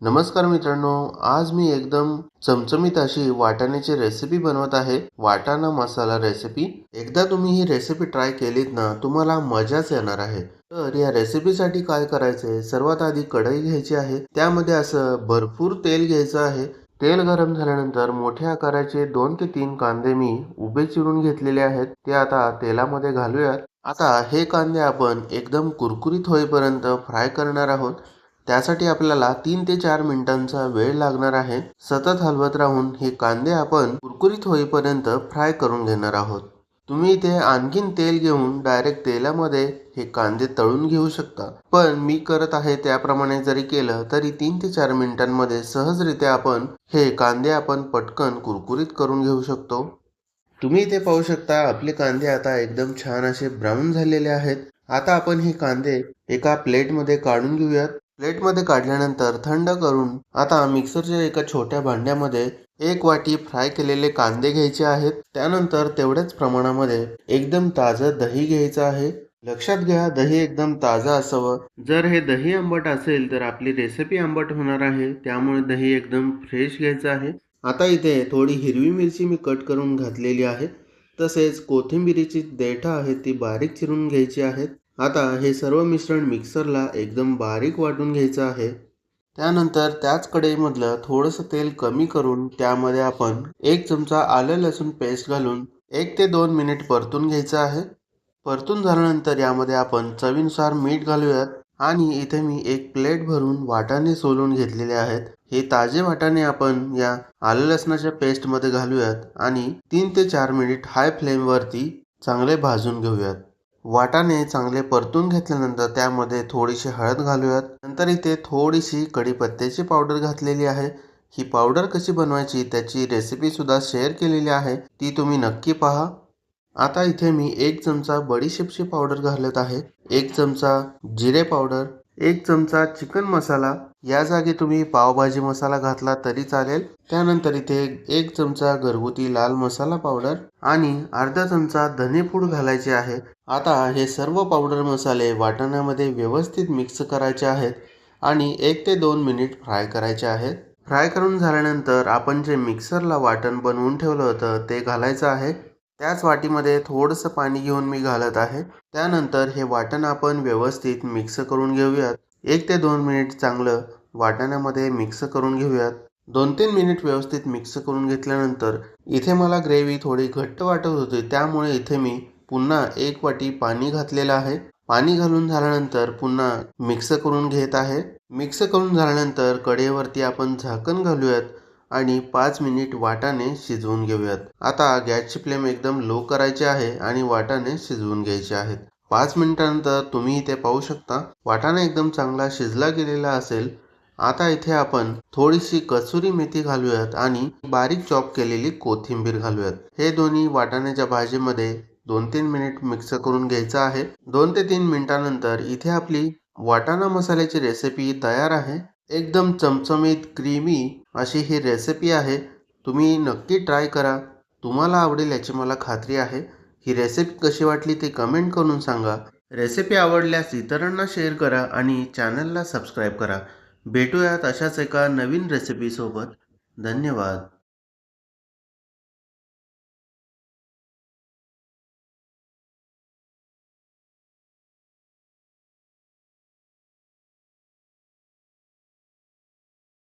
नमस्कार मित्रांनो, आज मी एकदम चमचमीत अशी वाटाण्याची रेसिपी बनवत आहे. वाटाणा मसाला रेसिपी. एकदा तुम्ही ही रेसिपी ट्राय केलीत ना, तुम्हाला मजाच येणार आहे. तर या रेसिपीसाठी काय करायचे? सर्वात आधी कढई घ्यायची आहे. त्यामध्ये असं भरपूर तेल घ्यायचं आहे. तेल गरम झाल्यानंतर मोठ्या आकाराचे 2 ते 3 कांदे मी उभे चिरून घेतलेले आहेत. ते आता तेलामध्ये घालूयात. आता हे कांदे आपण एकदम कुरकुरीत होईपर्यंत फ्राय करणार आहोत. त्यासाठी आपल्याला 3 ते 4 मिनिटांचा वेळ लागणार आहे. सतत हलवत राहून हे कांदे आपण कुरकुरीत होईपर्यंत फ्राय करून घेणार आहोत. तुम्ही इथे आणखीन तेल घेऊन डायरेक्ट तेलामध्ये हे कांदे तळून घेऊ शकता. पण मी करत आहे त्याप्रमाणे जरी केलं तरी 3 ते 4 मिनिटांमध्ये सहजरित्या आपण हे कांदे आपण पटकन कुरकुरीत करून घेऊ शकतो. तुम्ही इथे पाहू शकता आपले कांदे आता एकदम छान असे ब्राऊन झालेले आहेत. आता आपण हे कांदे एका प्लेटमध्ये काढून घेऊयात. प्लेटमध्ये काढल्यानंतर थंड करून आता मिक्सरच्या एका छोट्या भांड्यामध्ये 1 वाटी फ्राय केलेले कांदे घ्यायचे आहेत. त्यानंतर तेवढ्याच प्रमाणामध्ये एकदम ताजं दही घ्यायचं आहे. लक्षात घ्या दही एकदम ताजं असावं. जर हे दही आंबट असेल तर आपली रेसिपी आंबट होणार आहे. त्यामुळे दही एकदम फ्रेश घ्यायचं आहे. आता इथे थोडी हिरवी मिरची मी कट करून घातलेली आहे. तसेच कोथिंबिरीची देठं आहेत ती बारीक चिरून घ्यायची आहेत. आता हे सर्व मिश्रण मिक्सरला एकदम बारीक वाटून घ्यायचं आहे. त्यानंतर त्याच कढईमधलं थोडंसं तेल कमी करून त्यामध्ये आपण 1 चमचा आलं लसूण पेस्ट घालून 1 ते 2 मिनिट परतून घ्यायचं आहे. परतून झाल्यानंतर यामध्ये आपण चवीनुसार मीठ घालूयात आणि इथे मी एक प्लेट भरून वाटाणे सोलून घेतलेले आहेत. हे ताजे वाटाणे आपण या आलं लसणाच्या पेस्टमध्ये घालूयात आणि 3 ते 4 मिनिट हाय फ्लेमवरती चांगले भाजून घेऊयात. वाटाणे चांगले परतून घेतल्यानंतर त्यामध्ये थोडीशी हळद घालूयात. नंतर इथे थोडीशी कढीपत्त्याची पावडर घातलेली आहे. ही पावडर कशी बनवायची त्याची रेसिपी सुद्धा शेअर केलेली आहे. ती तुम्ही नक्की पहा. आता इथे मी 1 चमचा बडीशेपची पावडर घालत आहे. 1 चमचा जिरे पावडर, 1 चमचा चिकन मसाला. या जागी तुम्ही पावभाजी मसाला घातला तरी चालेल. त्यानंतर इथे 1 चमचा घरगुती लाल मसाला पावडर आणि अर्धा चमचा धनेपूड घालायचे आहे. आता हे सर्व पावडर मसाले वाटाण्यामध्ये व्यवस्थित मिक्स करायचे आहेत आणि 1 ते 2 मिनिट फ्राय करायचे आहेत. फ्राय करून झाल्यानंतर आपण जे मिक्सरला वाटण बनवून ठेवलं होतं ते घालायचं आहे. त्याच वाटीमध्ये थोडंसं पाणी घेऊन मी घालत आहे. त्यानंतर हे वाटण आपण व्यवस्थित मिक्स करून घेऊयात. 1 ते 2 मिनिट चांगलं वाटाण्यामध्ये मिक्स करून घेऊयात. 2-3 मिनिट व्यवस्थित मिक्स करून घेतल्यानंतर इथे मला ग्रेव्ही थोडी घट्ट वाटत होती. त्यामुळे इथे मी पुन्हा 1 वाटी पाणी घातलेलं आहे. पाणी घालून झाल्यानंतर पुन्हा मिक्स करून घेत आहे. मिक्स करून झाल्यानंतर कढईवरती आपण झाकण घालूयात आणि 5 मिनिट वाटाणे शिजवून घेऊयात. आता गॅसची फ्लेम एकदम लो करायची आहे आणि वाटाणे शिजवून घ्यायचे आहेत. 5 मिनिटानंतर तुम्ही इथे पाहू शकता वाटाणा एकदम चांगला शिजला गेलेला असेल. आता इथे आपण थोडीशी कसुरी मेथी घालूयात आणि बारीक चॉप केलेली कोथिंबीर घालूयात. हे दोन्ही वाटाण्याच्या भाजीमध्ये 2-3 मिनिट मिक्स करून घ्यायचं आहे. 2 ते 3 मिनिटानंतर इथे आपली वाटाणा मसाल्याची रेसिपी तयार आहे. एकदम चमचमीत क्रीमी अशी ही रेसिपी आहे. तुम्ही नक्की ट्राय करा. तुम्हाला आवडेल याची मला खात्री आहे. ही रेसिपी कशी वाटली ते कमेंट करून सांगा. रेसिपी आवडल्यास इतरांना शेअर करा आणि चॅनलला सबस्क्राईब करा. भेटूयात अशाच एका नवीन रेसिपीसोबत. धन्यवाद.